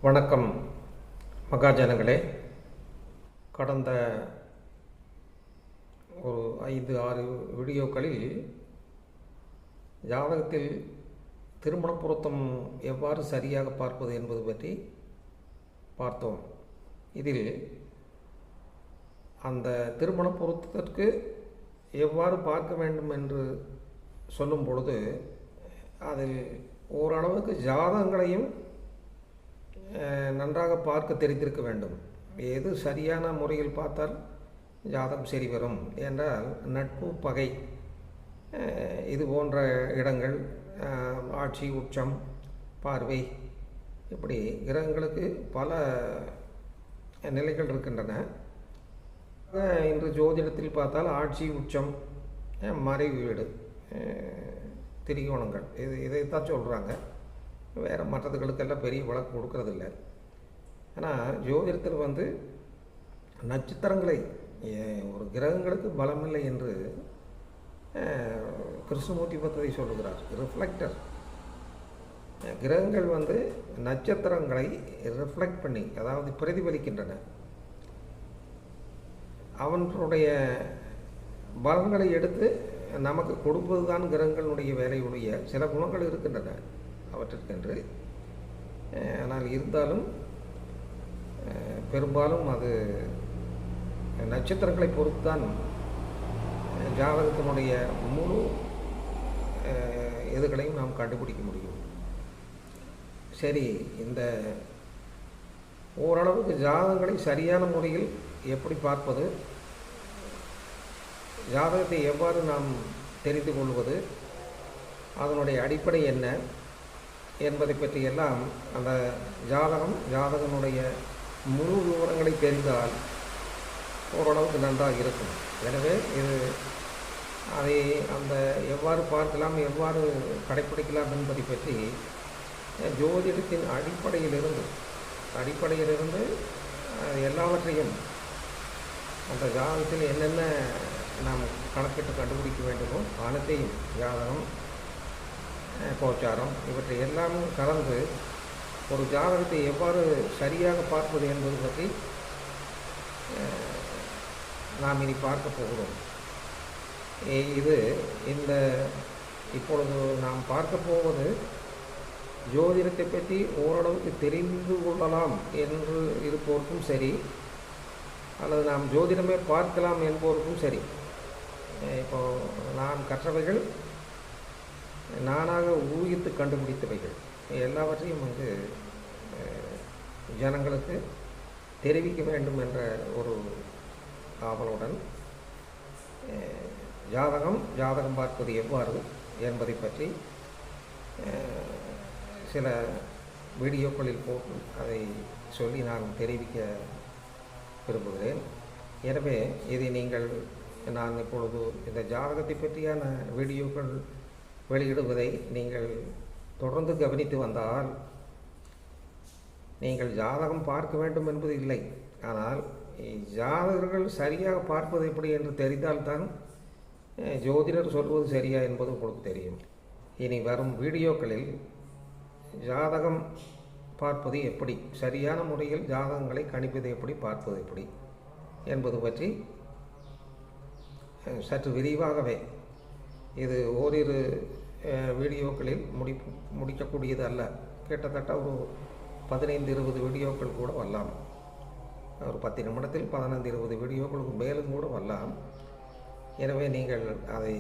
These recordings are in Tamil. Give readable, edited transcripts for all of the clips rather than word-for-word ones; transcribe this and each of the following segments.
வணக்கம் மகாஜனங்களே. கடந்த ஒரு 5-6 வீடியோக்களில் ஜாதகத்தில் திருமண பொருத்தம் எவ்வாறு சரியாக பார்ப்பது என்பது பற்றி பார்த்தோம். இதில் அந்த திருமண பொருத்தத்திற்கு எவ்வாறு பார்க்க வேண்டும் என்று சொல்லும் பொழுது அதில் ஓரளவுக்கு ஜாதகங்களையும் நன்றாக பார்க்க தெரிந்திருக்க வேண்டும். எது சரியான முறையில் பார்த்தால் ஜாதகம் சரி வரும் என்றால் நட்பு, பகை, இது போன்ற இடங்கள், ஆட்சி, உச்சம், பார்வை, இப்படி கிரகங்களுக்கு பல நிலைகள் இருக்கின்றன. இன்று ஜோதிடத்தில் பார்த்தால் ஆட்சி, உச்சம், மறைவு வீடு, திரிகோணங்கள், இதைத்தான் சொல்கிறாங்க. வேறு மற்றதுகளுக்கெல்லாம் பெரிய வழக்கு கொடுக்கறதில்ல. ஆனால் ஜோதிடத்தில் நட்சத்திரங்களை ஒரு கிரகங்களுக்கு பலமில்லை என்று கிருஷ்ணமூர்த்தி பத்ததை சொல்லுகிறார். ரிஃப்ளெக்டர் கிரகங்கள் நட்சத்திரங்களை ரிஃப்ளெக்ட் பண்ணி, அதாவது பிரதிபலிக்கின்றன. அவர்களுடைய பலன்களை எடுத்து நமக்கு கொடுப்பது தான் கிரகங்களுடைய வேலையுடைய சில குணங்கள் இருக்கின்றன அவற்றிற்கென்று. ஆனால் இருந்தாலும் பெரும்பாலும் அது நட்சத்திரங்களை பொறுத்துதான் ஜாதகத்தினுடைய முழு இதுகளையும் நாம் கண்டுபிடிக்க முடியும். சரி, இந்த ஓரளவுக்கு ஜாதகங்களை சரியான முறையில் எப்படி பார்ப்பது, ஜாதகத்தை எவ்வாறு நாம் தெரிந்து கொள்வது, அதனுடைய அடிப்படை என்ன என்பதை பற்றியெல்லாம் அந்த ஜாதகனுடைய முழு விவரங்களை தெரிந்தால் ஓரளவுக்கு நன்றாக இருக்கும். எனவே அதை எவ்வாறு பார்க்கலாம், எவ்வாறு கடைப்பிடிக்கலாம் என்பதை பற்றி ஜோதிடத்தின் அடிப்படையிலிருந்து எல்லாவற்றையும் அந்த ஜாதகத்தில் என்னென்ன நாம் கணக்கிட்டு கண்டுபிடிக்க வேண்டுமோ அனைத்தையும், ஜாதகம், கோச்சாரம், இவற்றை எல்லாமும் கலந்து ஒரு ஜாதகத்தை எவ்வாறு சரியாக பார்ப்பது என்பது பற்றி நாம் இனி பார்க்க போகிறோம். இப்பொழுது நாம் பார்க்க போவது ஜோதிடத்தை பற்றி ஓரளவுக்கு தெரிந்து கொள்ளலாம் என்று இருப்போருக்கும் சரி, அல்லது நாம் ஜோதிடமே பார்க்கலாம் என்போருக்கும் சரி. இப்போது நான் கற்றவைகள், நானாக ஊகித்து கண்டுபிடித்தவைகள் எல்லாவற்றையும் ஜனங்களுக்கு தெரிவிக்க வேண்டும் என்ற ஒரு ஆவலுடன் ஜாதகம் பார்ப்பது எவ்வாறு என்பதை பற்றி சில வீடியோக்களில் போட்டு அதை சொல்லி நான் தெரிவிக்க விரும்புகிறேன். எனவே நான் இப்பொழுது இந்த ஜாதகத்தை பற்றியான வீடியோக்கள் வெளியிடுவதை நீங்கள் தொடர்ந்து கவனித்து வந்தால் நீங்கள் ஜாதகம் பார்க்க வேண்டும் என்பது இல்லை. ஆனால் ஜாதகர்கள் சரியாக பார்ப்பது எப்படி என்று தெரிந்தால்தான் ஜோதிடர் சொல்வது சரியா என்பது உங்களுக்கு தெரியும். இனி வரும் வீடியோக்களில் ஜாதகம் பார்ப்பது எப்படி, சரியான முறையில் ஜாதகங்களை கணிப்பது எப்படி, பார்ப்பது எப்படி என்பது பற்றி சற்று விரிவாகவே, இது ஓரிரு வீடியோக்களில் முடிக்கக்கூடியது அல்ல. கிட்டத்தட்ட ஒரு 15-20 வீடியோக்கள் கூட வரலாம். ஒரு 10 நிமிடத்தில் 15-20 வீடியோக்களுக்கு மேலும் கூட வரலாம். எனவே நீங்கள் அதை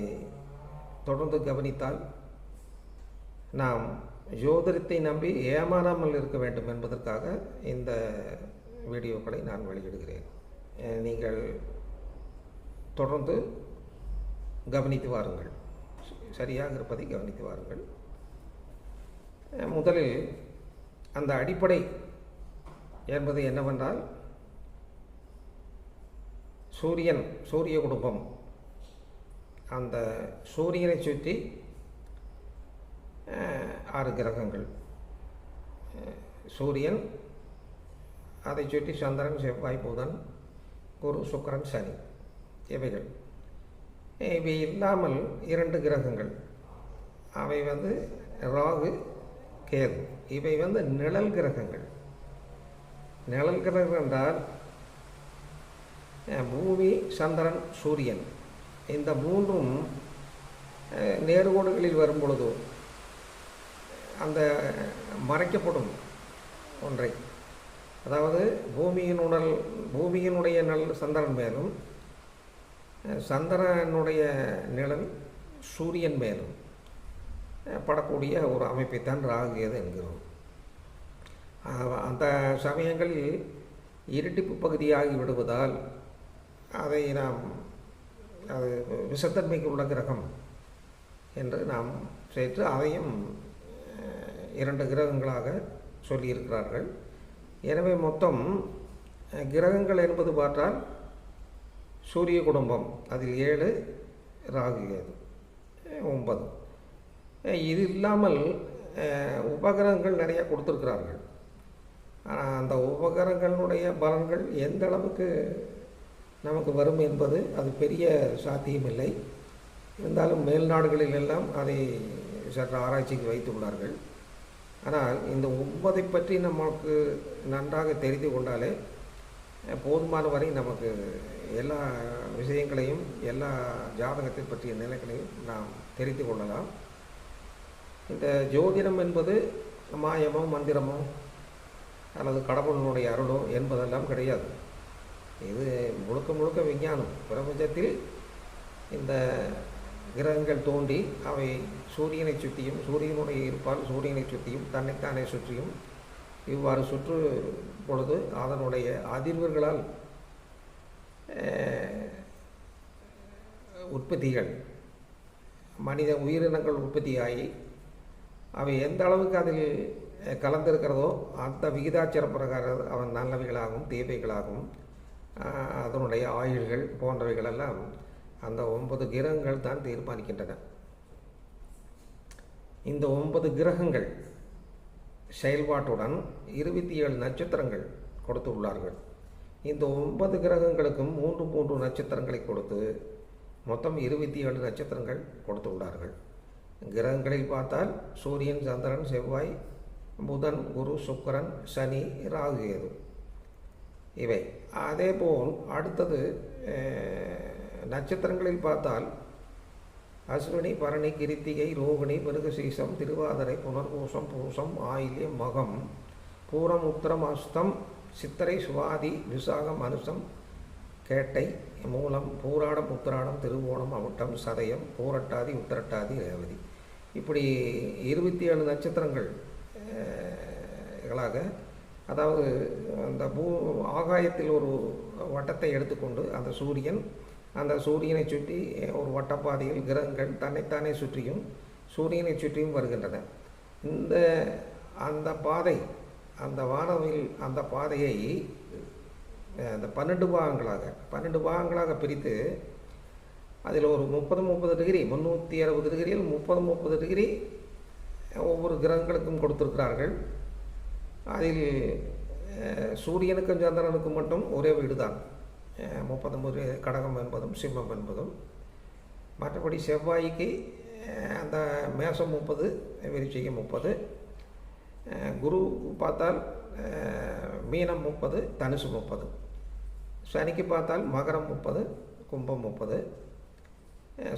தொடர்ந்து கவனித்தால் நாம் ஜோதிடத்தை நம்பி ஏமாறாமல் இருக்க வேண்டும் என்பதற்காக இந்த வீடியோக்களை நான் வெளியிடுகிறேன். நீங்கள் தொடர்ந்து கவனித்து வாருங்கள், சரியாக இருப்பதை கவனித்து வாருங்கள். முதலில் அந்த அடிப்படை என்பது என்னவென்றால், சூரிய குடும்பம், அந்த சூரியனை சுற்றி 6 கிரகங்கள், சூரியன், அதை சுற்றி சந்திரன், செவ்வாய், புதன், குரு, சுக்கிரன், சனி, இவைகள். இவை இல்லாமல் 2 கிரகங்கள், அவை ராகு, கேது, இவை நிழல் கிரகங்கள். நிழல் கிரகம் என்றால் பூமி, சந்திரன், சூரியன் இந்த மூன்றும் நேர்கோடுகளில் வரும் பொழுது அந்த மறைக்கப்படும் ஒன்றை, அதாவது பூமியினுடைய நிழல் சந்திரன் மேலும், சந்திரனுடைய நிழல் சூரியன் மேலும் படக்கூடிய ஒரு அமைப்பைத்தான் ராகுகேது என்கிறோம். அந்த சமயங்களில் இரட்டிப்பு பகுதியாகி விடுவதால் அதை நாம் அது விஷத்தன்மைக்கு உள்ள கிரகம் என்று நாம் சேர்த்து அதையும் 2 கிரகங்களாக சொல்லியிருக்கிறார்கள். எனவே மொத்தம் கிரகங்கள் என்பது பார்த்தால் சூரிய குடும்பம், அதில் 7, ராகுகேது 9. இது இல்லாமல் உபகிரகங்கள் நிறையா கொடுத்துருக்கிறார்கள். அந்த உபகிரகங்களுடைய பலன்கள் எந்த அளவுக்கு நமக்கு வரும் என்பது அது பெரிய சாத்தியமில்லை. இருந்தாலும் மேல் நாடுகளில் எல்லாம் அதை சற்று ஆராய்ச்சிக்கு வைத்துள்ளார்கள். ஆனால் இந்த 9 பற்றி நமக்கு நன்றாக தெரிந்து கொண்டாலே போதுமான வரை நமக்கு எல்லா விஷயங்களையும், எல்லா ஜாதகத்தை பற்றிய நிலைகளையும் நாம் தெரிந்து கொள்ளலாம். இந்த ஜோதிடம் என்பது மாயமோ மந்திரமோ அல்லது கடவுளினுடைய அருளோ என்பதெல்லாம் கிடையாது. இது முழுக்க முழுக்க விஞ்ஞானம். பிரபஞ்சத்தில் இந்த கிரகங்கள் தோன்றி அவை சூரியனை சுற்றியும், சூரியனுடைய இருப்பால் சூரியனை சுற்றியும், தன்னைத்தானே சுற்றியும் இவ்வாறு சுற்று பொழுது அதனுடைய அதிர்வுகளால் உற்பத்திகள், மனித உயிரினங்கள் உற்பத்தியாகி அவை எந்த அளவுக்கு அதில் கலந்திருக்கிறதோ அந்த விகிதாச்சார பிரகாரம் அவன் நல்லவைகளாகவும் தீவைகளாகவும் அதனுடைய ஆயுள்கள் போன்றவைகளெல்லாம் அந்த 9 கிரகங்கள் தான் தீர்மானிக்கின்றன. இந்த 9 கிரகங்கள் செயல்பாட்டுடன் 27 நட்சத்திரங்கள் கொடுத்து உள்ளார்கள். இந்த 9 கிரகங்களுக்கும் 3 நட்சத்திரங்களை கொடுத்து மொத்தம் 27 நட்சத்திரங்கள் கொடுத்து உள்ளார்கள். கிரகங்களில் பார்த்தால் சூரியன், சந்திரன், செவ்வாய், புதன், குரு, சுக்கிரன், சனி, ராகுகேது இவை. அதேபோல் அடுத்தது நட்சத்திரங்களில் பார்த்தால் அஸ்வினி, பரணி, கிருத்திகை, ரோகிணி, மிருகசீசம், திருவாதிரை, புனர்பூசம், பூசம், ஆயில்யம், மகம், பூரம், உத்திரம், அஸ்தம், சித்திரை, சுவாதி, விசாகம், அனுசம், கேட்டை, மூலம், பூராடம், உத்திராடம், திருவோணம், அவிட்டம், சதயம், பூரட்டாதி, உத்திரட்டாதி, ரேவதி இப்படி 27 நட்சத்திரங்கள் அதாவது அந்த ஆகாயத்தில் ஒரு வட்டத்தை எடுத்துக்கொண்டு அந்த சூரியனை சுற்றி ஒரு வட்டப்பாதையில் கிரகங்கள் தன்னைத்தானே சுற்றியும் சூரியனை சுற்றியும் வருகின்றன. அந்த பாதை, அந்த வானவில் அந்த பாதையை அந்த 12 பாகங்களாக பிரித்து அதில் ஒரு 30 டிகிரி, 360 டிகிரியில் 30 டிகிரி ஒவ்வொரு கிரகங்களுக்கும் கொடுத்துருக்கிறார்கள். அதில் சூரியனுக்கும் சந்திரனுக்கும் மட்டும் ஒரே வீடு தான் 30 கடகம் என்பதும் சிம்மம் என்பதும். மற்றபடி செவ்வாய்க்கு அந்த மேசம் 30, விருச்சிகம் 30, குரு பார்த்தால் மீனம் 30, தனுசு 30, சனிக்கு பார்த்தால் மகரம் 30, கும்பம் 30,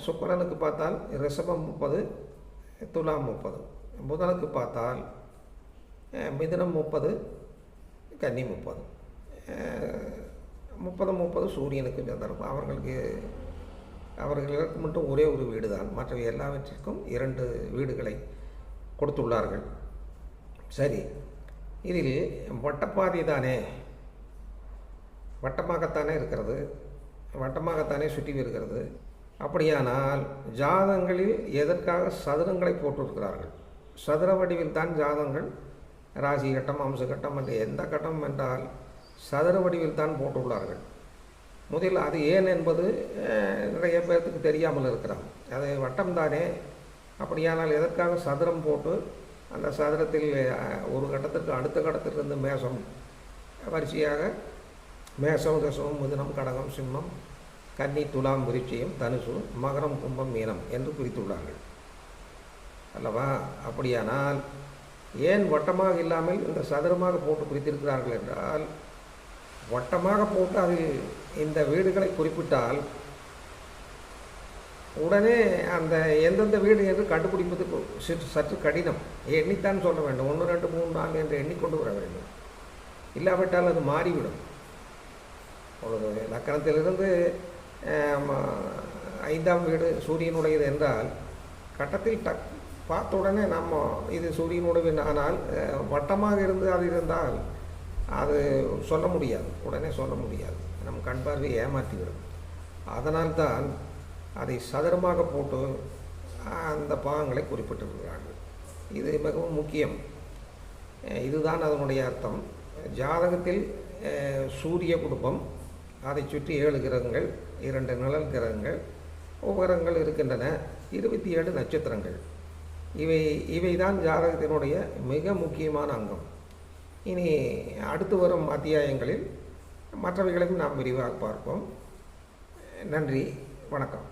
சுக்கிரனுக்கு பார்த்தால் ரிஷபம் 30, துலாம் 30, புதனுக்கு பார்த்தால் மிதுனம் 30, கன்னி 30. 30 சூரியனுக்கு சந்திரன். அவர்களுக்கு மட்டும் ஒரே ஒரு வீடு தான். மற்றவை எல்லாவற்றிற்கும் 2 வீடுகளை கொடுத்துள்ளார்கள். சரி, இதில் வட்டப்பாதை தானே, வட்டமாகத்தானே இருக்கிறது, வட்டமாகத்தானே சுற்றி வருகிறது. அப்படியானால் ஜாதகங்களில் எதற்காக சதுரங்களை போட்டிருக்கிறார்கள்? சதுர வடிவில் தான் ஜாதகங்கள், ராசி கட்டம், அம்ச கட்டம் என்ற எந்த கட்டம் என்றால் சதுர வடிவில் தான் போட்டுள்ளார்கள். முதலில் அது ஏன் என்பது நிறைய பேர்த்துக்கு தெரியாமல் இருக்கிறாங்க. அது வட்டம் தானே, அப்படியானால் எதற்காக சதுரம் போட்டு அந்த சதுரத்தில் ஒரு கட்டத்திற்கு அடுத்த கட்டத்திலிருந்து மேசம் வரிசையாக மேசம், ரிஷபம், மிதுனம், கடகம், சிம்மம், கன்னி, துலாம், விருச்சிகம், தனுசு, மகரம், கும்பம், மீனம் என்று பிரித்துள்ளார்கள் அல்லவா? அப்படியானால் ஏன் வட்டமாக இல்லாமல் இந்த சதுரமாக போட்டு பிரித்திருக்கிறார்கள் என்றால், வட்டமாக போட்டு அதில் இந்த வீடுகளை குறிப்பிட்டால் உடனே அந்த எந்தெந்த வீடு என்று கண்டுபிடிப்பது சற்று கடினம். எண்ணித்தான் சொல்ல வேண்டும். 1 2 3 4 என்று எண்ணிக்கொண்டு வர வேண்டும். இல்லாவிட்டால் அது மாறிவிடும். ஒரு லக்கணத்திலிருந்து 5ஆம் வீடு சூரியனுடையது என்றால் கட்டத்தில் பார்த்த உடனே நம்ம இது சூரியனுடைய, ஆனால் வட்டமாக இருந்து அது இருந்தால் அது சொல்ல முடியாது, உடனே சொல்ல முடியாது. நம் கண் பார்வை ஏமாற்றிவிடும். அதனால்தான் அதை சதுரமாக போட்டு அந்த பாகங்களை குறிப்பிட்டிருக்கிறார்கள். இது மிகவும் முக்கியம். இதுதான் அதனுடைய அர்த்தம். ஜாதகத்தில் சூரிய குடும்பம், அதை சுற்றி 7 கிரகங்கள், 2 நிழல் கிரகங்கள், உபகிரகங்கள் இருக்கின்றன, 27 நட்சத்திரங்கள். இவைதான் ஜாதகத்தினுடைய மிக முக்கியமான அங்கம். இனி அடுத்து வரும் அத்தியாயங்களில் மற்றவைகளையும் நாம் விரிவாக பார்ப்போம். நன்றி, வணக்கம்.